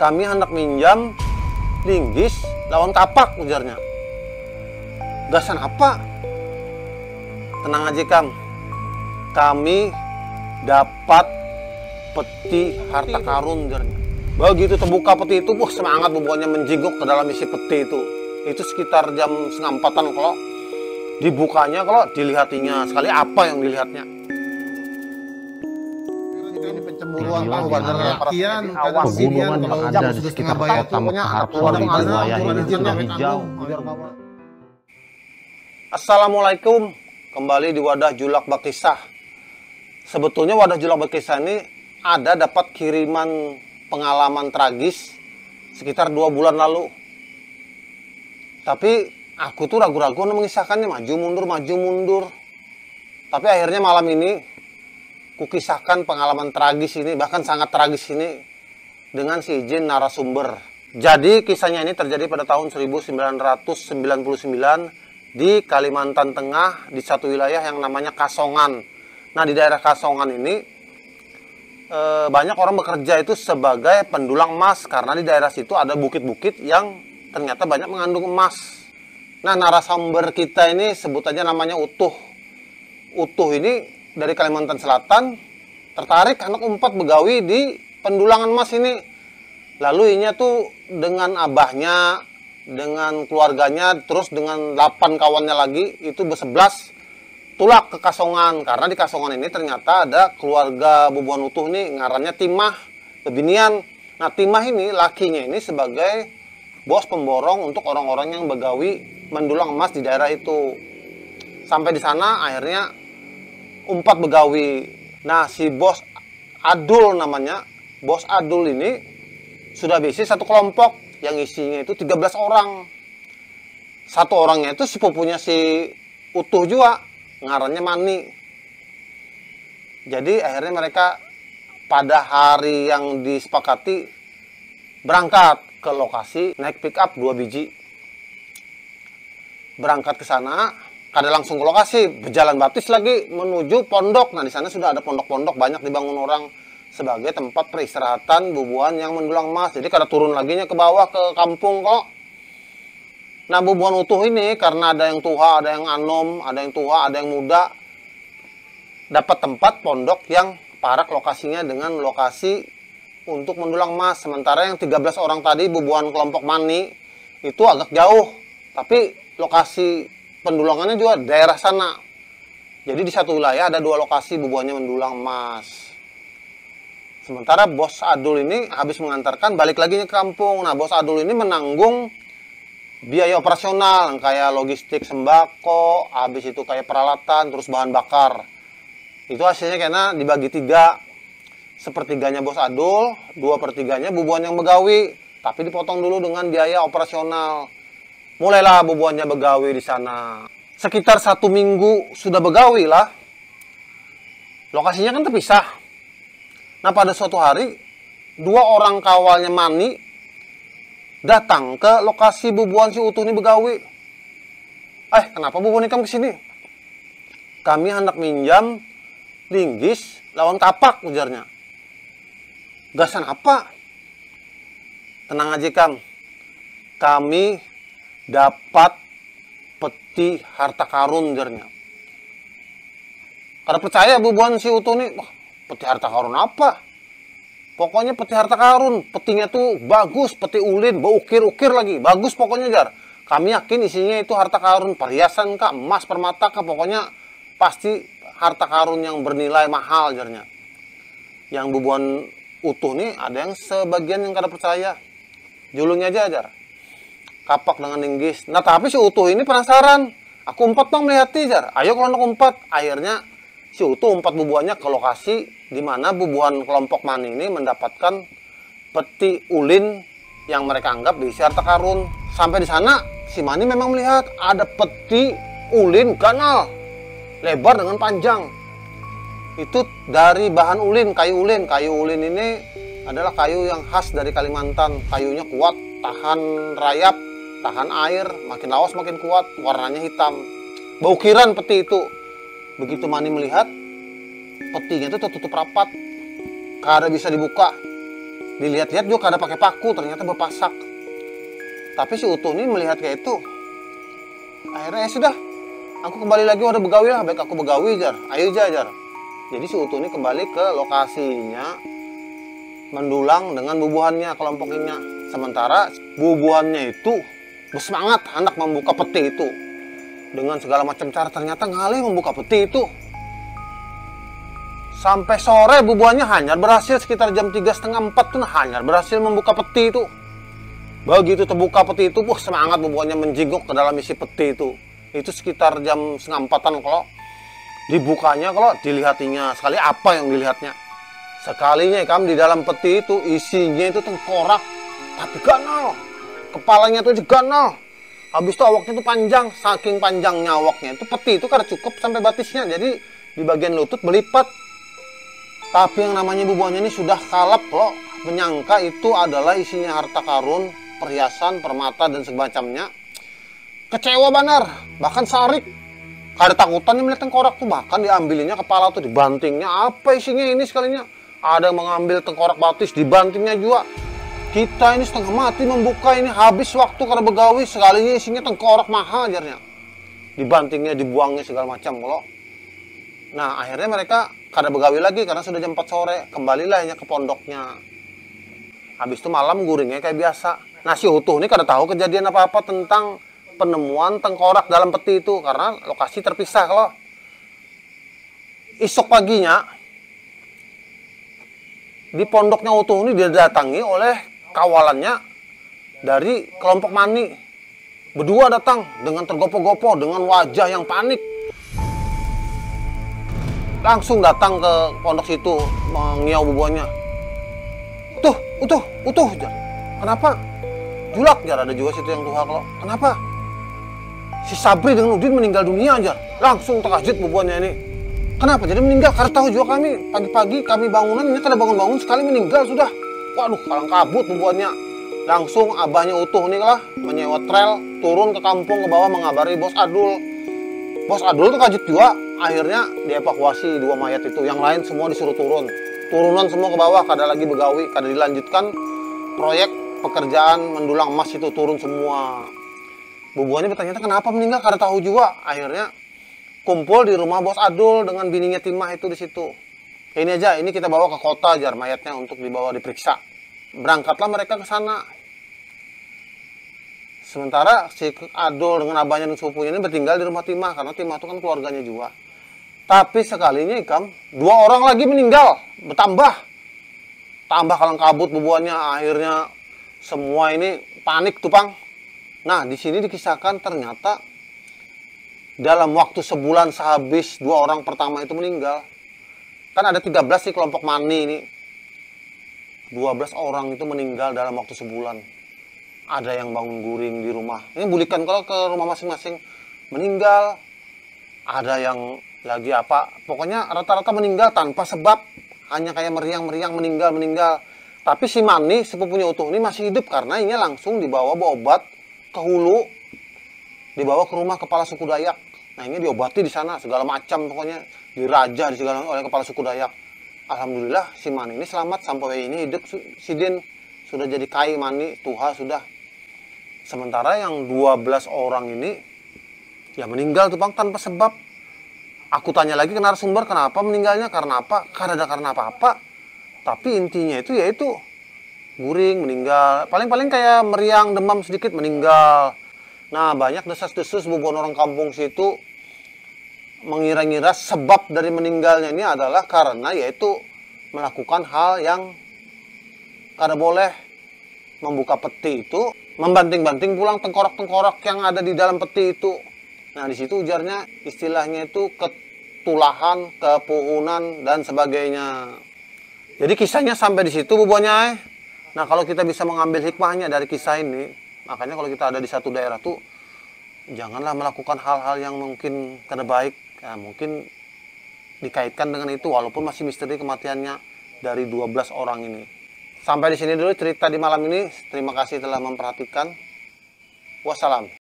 Kami hendak minjam linggis lawan kapak, ujarnya. Gasan apa? Tenang aja, Kang. Kami dapat peti harta karun, ujarnya. Begitu terbuka peti itu, semangat bubuannya menjinguk ke dalam isi peti itu. Itu sekitar jam 3:30 kalau dibukanya, kalau dilihatinya sekali apa yang dilihatnya. Ini pencemburuan pegunungan yang ada di sekitar kota Mekarsari di wilayah ini sudah hijau. Assalamualaikum, kembali di Wadah Julak Bakisah. Sebetulnya Wadah Julak Bakisah ini ada dapat kiriman pengalaman tragis sekitar 2 bulan lalu. Tapi aku tuh ragu-ragu mengisahkannya, maju mundur. Tapi akhirnya malam ini kukisahkan pengalaman tragis ini, bahkan sangat tragis ini, dengan si izin narasumber. Jadi kisahnya ini terjadi pada tahun 1999 di Kalimantan Tengah, di satu wilayah yang namanya Kasongan. Nah, di daerah Kasongan ini banyak orang bekerja itu sebagai pendulang emas, karena di daerah situ ada bukit-bukit yang ternyata banyak mengandung emas. Nah, narasumber kita ini sebut aja namanya Utuh. Utuh ini dari Kalimantan Selatan, tertarik anak 4 begawi di pendulangan emas ini. Lalu inya tuh dengan abahnya, dengan keluarganya, terus dengan 8 kawannya lagi, itu bersebelas tulak ke Kasongan. Karena di Kasongan ini ternyata ada keluarga bubuan Utuh nih, ngarannya Timah, bebinian. Nah, Timah ini, lakinya ini sebagai bos pemborong untuk orang-orang yang begawi mendulang emas di daerah itu. Sampai di sana akhirnya 4 begawi. Nah, si bos Adul namanya, bos Adul ini sudah bisi satu kelompok yang isinya itu 13 orang. Satu orangnya itu sepupunya si Utuh juga, ngarannya Mani. Jadi akhirnya mereka pada hari yang disepakati berangkat ke lokasi, naik pick up 2 biji. Berangkat ke sana, kada langsung ke lokasi, berjalan baptis lagi menuju pondok. Nah, di sana sudah ada pondok-pondok banyak dibangun orang sebagai tempat peristirahatan bubuan yang mendulang emas. Jadi kada turun laginya ke bawah ke kampung kok. Nah, bubuan Utuh ini karena ada yang tua, ada yang anom, ada yang tua, ada yang muda, dapat tempat pondok yang parak lokasinya dengan lokasi untuk mendulang emas. Sementara yang 13 orang tadi bubuan kelompok Mani itu agak jauh, tapi lokasi pendulangannya juga daerah sana. Jadi di satu wilayah ada 2 lokasi bubuannya mendulang emas. Sementara bos Adul ini habis mengantarkan balik lagi ke kampung. Nah, bos Adul ini menanggung biaya operasional kayak logistik sembako, habis itu kayak peralatan, terus bahan bakar. Itu hasilnya karena dibagi 3. Sepertiganya bos Adul, 2/3-nya bubuan yang begawi, tapi dipotong dulu dengan biaya operasional. Mulailah bubuannya begawi di sana. Sekitar 1 minggu sudah begawi lah. Lokasinya kan terpisah. Nah, pada suatu hari 2 orang kawalnya Mani datang ke lokasi bubuan si Utuh ini begawi. Kenapa bubuan ikam kesini? Kami hendak minjam linggis lawan kapak, ujarnya. Gasan apa? Tenang aja, Kang. Kami dapat peti harta karun, ujarnya. Kada percaya bubuan si Utuh ini, peti harta karun apa? Pokoknya peti harta karun, petinya tuh bagus, peti ulin, beukir-ukir lagi, bagus pokoknya, jar. Kami yakin isinya itu harta karun, perhiasan kah, emas, permata kah, pokoknya pasti harta karun yang bernilai mahal, jarnya. Yang bubuan Utuh nih ada yang sebagian yang kada percaya, julungnya aja, jar. Kapak dengan linggis. Nah, tapi si Utuh ini penasaran. Aku 4 dong melihati, jar. Ayo kalau anak 4. Akhirnya si Utuh 4 bubuannya ke lokasi di mana bubuan kelompok Mani ini mendapatkan peti ulin yang mereka anggap berisi harta karun. Sampai di sana, si Mani memang melihat ada peti ulin ganal, lebar dengan panjang. Itu dari bahan ulin, kayu ulin. Kayu ulin ini adalah kayu yang khas dari Kalimantan. Kayunya kuat, tahan rayap, tahan air, makin lawas makin kuat, warnanya hitam. Baukiran peti itu. Begitu Mani melihat, petinya itu tertutup rapat, kada bisa dibuka. Dilihat-lihat juga kada pakai paku, ternyata berpasak. Tapi si Utuh ini melihat kayak itu. Akhirnya ya sudah, aku kembali lagi udah begawi lah, baik aku begawi jar. Ayo jar. Jadi si Utuh ini kembali ke lokasinya, mendulang dengan bubuhannya, kelompokinya. Sementara bubuhannya itu bersemangat hendak membuka peti itu. Dengan segala macam cara ternyata ngalih membuka peti itu. Sampai sore bubuhannya hanyar berhasil, sekitar jam 3:30, 4 tuh hanyar berhasil membuka peti itu. Begitu terbuka peti itu, semangat bubuhannya menjinguk ke dalam isi peti itu. Itu sekitar jam 3:30 kalau dibukanya, kalau dilihatinya sekali apa yang dilihatnya. Sekalinya kam di dalam peti itu isinya itu tengkorak, tapi ganal. Kepalanya itu ganal. Habis itu awaknya itu panjang, saking panjangnya awaknya itu peti itu kada cukup sampai batisnya. Jadi di bagian lutut melipat. Tapi yang namanya bubuhannya ini sudah kalap loh, menyangka itu adalah isinya harta karun, perhiasan, permata dan semacamnya. Kecewa benar, bahkan sarik. Kada takutan melihat tengkorak tuh, bahkan diambilinya kepala tuh, dibantingnya. Apa isinya ini sekalinya? Ada yang mengambil tengkorak batis, dibantingnya juga. Kita ini setengah mati membuka ini, habis waktu kada begawi, sekalinya isinya tengkorak mahal ajarnya. Dibantingnya, dibuangnya segala macam loh. Nah akhirnya mereka kada begawi lagi karena sudah jam 4 sore. Kembalilah ke pondoknya. Habis itu malam guringnya kayak biasa. Nah si Utuh ini kada tahu kejadian apa-apa tentang penemuan tengkorak dalam peti itu karena lokasi terpisah kalau. Esok paginya di pondoknya Utuh ini didatangi oleh kawalannya dari kelompok Mani. Berdua datang dengan tergopoh-gopoh, dengan wajah yang panik. Langsung datang ke pondok situ mengiau bubuhannya. Utuh, jar. Kenapa? Julak jar, ada juga situ yang tuha kalau. Kenapa? Si Sabri dengan Udin meninggal dunia jar. Langsung terkejut bubuhannya ini. Kenapa? Jadi meninggal? Karena tahu juga kami. Pagi-pagi kami bangunan, ini kada bangun-bangun sekali meninggal sudah. Waduh, kalang kabut bubuhannya. Langsung abahnya Utuh nih lah menyewa trel, turun ke kampung ke bawah mengabari Bos Adul. Bos Adul tuh kaget juga. Akhirnya dievakuasi 2 mayat itu. Yang lain semua disuruh turun. Turunan semua ke bawah, kada lagi begawi, kada dilanjutkan proyek pekerjaan mendulang emas itu, turun semua. Bubuhannya ternyata kenapa meninggal kada tahu juga. Akhirnya kumpul di rumah Bos Adul dengan bininya Timah itu di situ. Ini aja, ini kita bawa ke kota jar mayatnya untuk dibawa diperiksa. Berangkatlah mereka ke sana. Sementara si Adul dengan abahnya dan sepupunya ini bertinggal di rumah Timah karena Timah itu kan keluarganya juga. Tapi sekalinya ikam 2 orang lagi meninggal, bertambah. Tambah kalang kabut bubuhannya, akhirnya semua ini panik tuh Pang. Nah, di sini dikisahkan ternyata dalam waktu sebulan sehabis 2 orang pertama itu meninggal. Kan ada 13 sih kelompok Mani ini. 12 orang itu meninggal dalam waktu sebulan. Ada yang bangun guring di rumah. Ini bulikan kalau ke rumah masing-masing meninggal. Ada yang lagi apa. Pokoknya rata-rata meninggal tanpa sebab. Hanya kayak meriang-meriang meninggal. Tapi si Mani, sepupunya Utuh ini masih hidup karena ini langsung dibawa berobat ke hulu. Dibawa ke rumah kepala suku Dayak. Nah ini diobati di sana segala macam pokoknya. Dirajah di segala oleh kepala suku Dayak. Alhamdulillah si Mani ini selamat sampai ini hidup. Si Din sudah jadi kai Mani, Tuha sudah. Sementara yang 12 orang ini ya meninggal tuh Bang tanpa sebab. Aku tanya lagi ke narasumber kenapa meninggalnya, karena apa? Karena ada karena apa-apa. Tapi intinya itu yaitu guring meninggal. Paling-paling kayak meriang, demam sedikit meninggal. Nah banyak desas-desus bubuhan orang kampung situ mengira-ngira sebab dari meninggalnya ini adalah karena yaitu melakukan hal yang kada boleh, membuka peti itu, membanting-banting pulang tengkorak-tengkorak yang ada di dalam peti itu. Nah di situ ujarnya istilahnya itu ketulahan, kepuhunan dan sebagainya. Jadi kisahnya sampai di situ bubuhannya. Nah kalau kita bisa mengambil hikmahnya dari kisah ini, makanya kalau kita ada di satu daerah tuh janganlah melakukan hal-hal yang mungkin kada baik. Ya, mungkin dikaitkan dengan itu walaupun masih misteri kematiannya dari 12 orang ini. Sampai di sini dulu cerita di malam ini. Terima kasih telah memperhatikan. Wassalam.